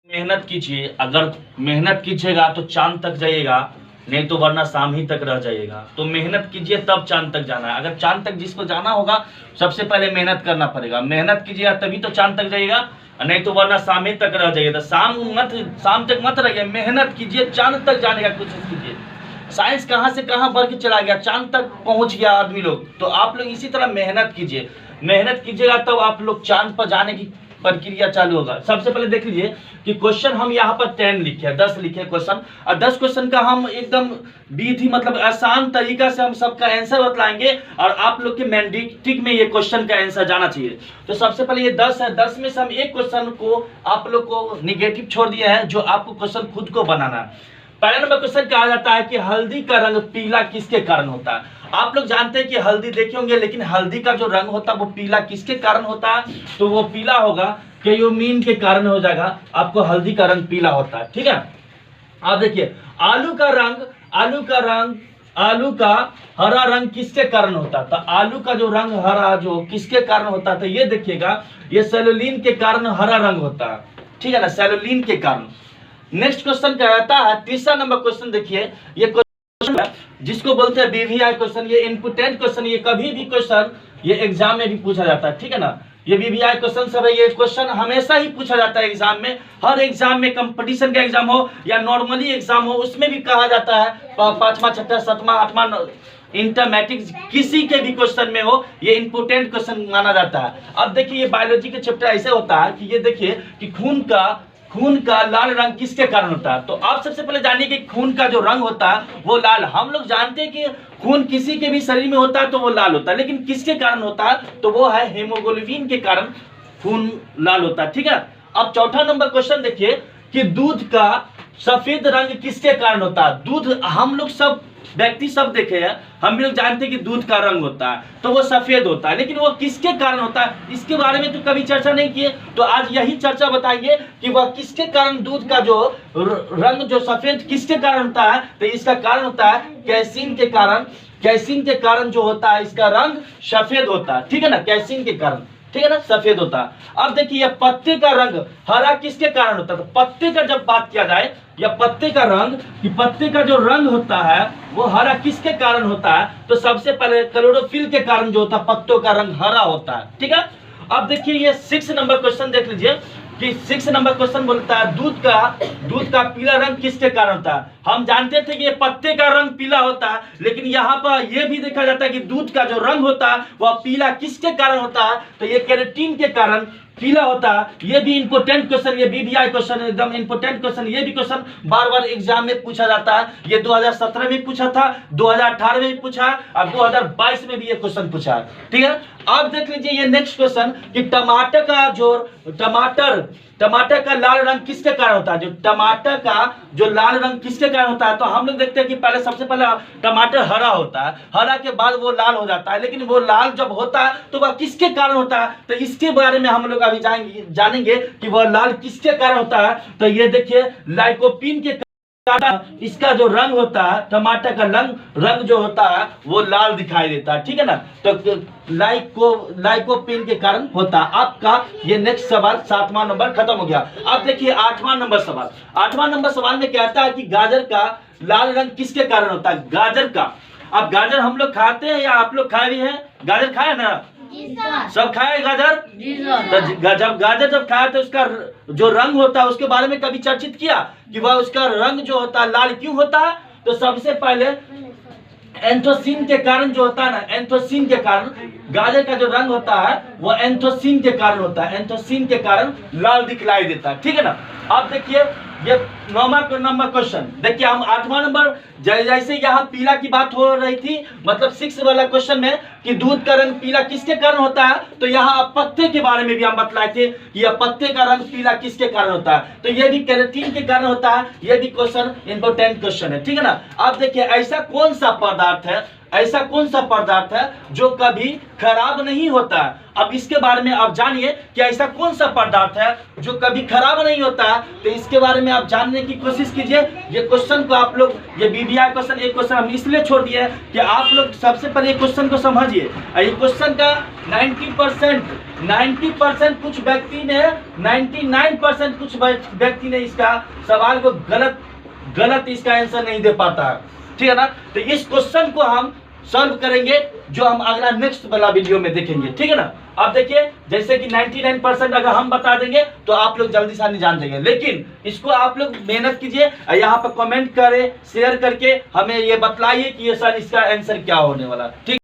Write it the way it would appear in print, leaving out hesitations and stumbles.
मेहनत कीजिए, अगर मेहनत कीजिएगा तो चांद तक जाइएगा, नहीं तो वरना शाम ही तक रह जाइएगा। तो मेहनत कीजिए तब चांद तक जाना है। अगर चांद तक जिसको जाना होगा सबसे पहले मेहनत करना पड़ेगा। मेहनत कीजिएगा तभी तो चांद तक जाइएगा, नहीं तो वरना शाम ही तक रह जाइएगा। तो शाम तक मत रहिए, मेहनत कीजिए, चांद तक जाने का कोशिश कीजिए। साइंस कहाँ से कहाँ बढ़ के चला गया, चांद तक पहुंच गया आदमी लोग। तो आप लोग इसी तरह मेहनत कीजिए, मेहनत कीजिएगा तब आप लोग चांद पर जाने की प्रक्रिया चालू होगा। सबसे पहले देख लीजिए कि क्वेश्चन हम यहाँ पर 10 लिखे हैं, 10 लिखे क्वेश्चन, और 10 क्वेश्चन का हम एकदम विधि मतलब आसान तरीका से हम सबका आंसर बतलाएंगे, और आप लोग के मैंडेटिक में ये क्वेश्चन का आंसर जाना चाहिए। तो सबसे पहले ये 10 है, 10 में से हम एक क्वेश्चन को आप लोग को निगेटिव छोड़ दिया है, जो आपको क्वेश्चन खुद को बनाना है। पहला नंबर क्वेश्चन कहा जाता है कि हल्दी का रंग पीला किसके कारण होता है। आप लोग जानते हैं कि हल्दी देखे होंगे, लेकिन हल्दी का जो रंग होता है वो पीला किसके कारण होता है, तो वो पीला होगा क्यूमीन के कारण हो जाएगा। आपको हल्दी का रंग पीला होता है, ठीक है। आप देखिए आलू का हरा रंग किसके कारण होता है, तो आलू का जो रंग हरा जो किसके कारण होता है, तो ये देखिएगा ये सेलुलिन के कारण हरा रंग होता है, ठीक है ना, सेलुलिन के कारण। नेक्स्ट क्वेश्चन क्या आता है, तीसरा नंबर क्वेश्चन देखिए, ये क्वेश्चन जिसको बोलते हैं बीवीआई क्वेश्चन, ये इंपोर्टेंट क्वेश्चन, ये कभी भी क्वेश्चन ये एग्जाम में भी पूछा जाता है, ठीक है ना। ये बीवीआई क्वेश्चन सब है, ये क्वेश्चन हमेशा ही पूछा जाता है एग्जाम में। हर एग्जाम में, कंपटीशन का एग्जाम हो या नॉर्मली एग्जाम हो, उसमें भी कहा जाता है, 5वां 6वां 7वां 8वां इंटरमेटिक किसी के भी क्वेश्चन में हो, ये इंपोर्टेंट क्वेश्चन माना जाता है। अब देखिए ये बायोलॉजी के चैप्टर ऐसे होता है कि ये देखिए कि खून का लाल रंग किसके कारण होता है। तो आप सबसे पहले जानिए कि खून का जो रंग होता है वो लाल। हम लोग जानते हैं कि खून किसी के भी शरीर में होता है तो वो लाल होता है, लेकिन किसके कारण होता है, तो वो है हीमोग्लोबिन के कारण खून लाल होता है, ठीक है। अब चौथा नंबर क्वेश्चन देखिए कि दूध का सफेद रंग किसके कारण होता है। दूध हम लोग सब व्यक्ति सब देखे हैं, हम भी लोग जानते हैं कि दूध का रंग होता है तो वो सफेद होता है, लेकिन वो किसके कारण होता है इसके बारे में तो कभी चर्चा नहीं किए। तो आज यही चर्चा बताइए कि वह किसके कारण दूध का जो रंग जो सफेद किसके कारण होता है, तो इसका कारण होता है कैसीन के कारण। कैसीन के कारण जो होता है इसका रंग सफेद होता है, ठीक है ना, कैसीन के कारण, ठीक है ना, सफेद होता है। अब देखिए पत्ते का रंग हरा किसके कारण होता है, तो पत्ते का जब बात किया जाए या पत्ते का रंग, कि पत्ते का जो रंग होता है वो हरा किसके कारण होता है, तो सबसे पहले क्लोरोफिल के कारण जो होता है पत्तों का रंग हरा होता है, ठीक है। अब देखिए ये 6 नंबर क्वेश्चन देख लीजिए कि 6 नंबर क्वेश्चन बोलता है दूध का पीला रंग किसके कारण होता है। हम जानते थे कि ये पत्ते का रंग पीला होता है, लेकिन यहाँ पर यह भी देखा जाता है कि दूध का जो रंग होता है वह पीला किसके कारण होता है, तो ये कैरोटीन के कारण पीला होता है। ये भी इंपोर्टेंट क्वेश्चन, ये बीबीआई क्वेश्चन एकदम इंपोर्टेंट क्वेश्चन। ये भी क्वेश्चन बार बार एग्जाम में पूछा जाता है। ये 2017 में पूछा था, 2018 में भी पूछा और 2022 में भी ये क्वेश्चन पूछा है, ठीक है। अब देख लीजिए ये नेक्स्ट क्वेश्चन कि टमाटर का लाल रंग किसके कारण होता है। जो टमाटर का जो लाल रंग किसके कारण होता है, तो हम लोग देखते हैं कि पहले सबसे पहले टमाटर हरा होता है, हरा के बाद वो लाल हो जाता है, लेकिन वो लाल जब होता है तो वह किसके कारण होता है, तो इसके बारे में हम लोग अभी जानेंगे कि वह लाल किसके कारण होता है। तो ये देखिए लाइकोपीन के इसका जो रंग होता है, टमाटर का रंग जो होता है वो लाल दिखाई देता है, ठीक है ना। तो लाइकोपीन के कारण होता है। आपका ये नेक्स्ट सवाल 7वां नंबर खत्म हो गया। अब देखिए 8वां नंबर सवाल। 8वां नंबर सवाल में कहता है कि गाजर का लाल रंग किसके कारण होता है। गाजर का, अब गाजर हम लोग खाते हैं या आप लोग खाए भी हैं, गाजर खाए ना, सब खाए गाजर। तो जब गाजर खाया तो उसका जो रंग होता है उसके बारे में कभी चर्चित किया कि वह उसका रंग जो होता है लाल क्यों होता है, तो सबसे पहले एंथोसिन के कारण जो होता है ना, एंथोसिन के कारण गाजर का जो रंग होता है वो एंथोसिन के कारण होता है, एंथोसिन के कारण लाल दिखलाई देता है, ठीक है ना। अब देखिए ये 9वां नंबर क्वेश्चन देखिए, हम 8वां नंबर जैसे यहाँ पीला की बात हो रही थी, मतलब 6 वाला क्वेश्चन में कि दूध का रंग पीला किसके कारण होता है, तो यहाँ पत्ते के बारे में भी हम बतलाए थे कि यह पत्ते का रंग पीला किसके कारण होता है, तो ये भी कैरोटीन के कारण होता है। ये भी क्वेश्चन इंपोर्टेंट क्वेश्चन है, ठीक है ना। अब देखिए ऐसा कौन सा पदार्थ है, ऐसा कौन सा पदार्थ है जो कभी खराब नहीं होता? अब इसके बारे में आप जानिए कि ऐसा कौन सा पदार्थ है जो कभी खराब नहीं होता। तो इसके बारे में आप जानने की कोशिश कीजिए। ये क्वेश्चन को आप लोग, ये बीबीआई क्वेश्चन, एक क्वेश्चन हम इसलिए छोड़ दिए कि आप लोग सबसे पहले क्वेश्चन को समझिए। ये क्वेश्चन का 90% कुछ व्यक्ति ने, 99% कुछ व्यक्ति ने इसका सवाल को गलत इसका आंसर नहीं दे पाता, ठीक है ना। तो इस क्वेश्चन को हम सॉल्व करेंगे, जो हम अगला नेक्स्ट वाला वीडियो में देखेंगे, ठीक है ना। आप देखिए, जैसे कि 99% अगर हम बता देंगे तो आप लोग जल्दी से जान देंगे, लेकिन इसको आप लोग मेहनत कीजिए, यहाँ पर कमेंट करें, शेयर करके हमें ये बतलाइए कि ये सर इसका आंसर क्या होने वाला, ठीक।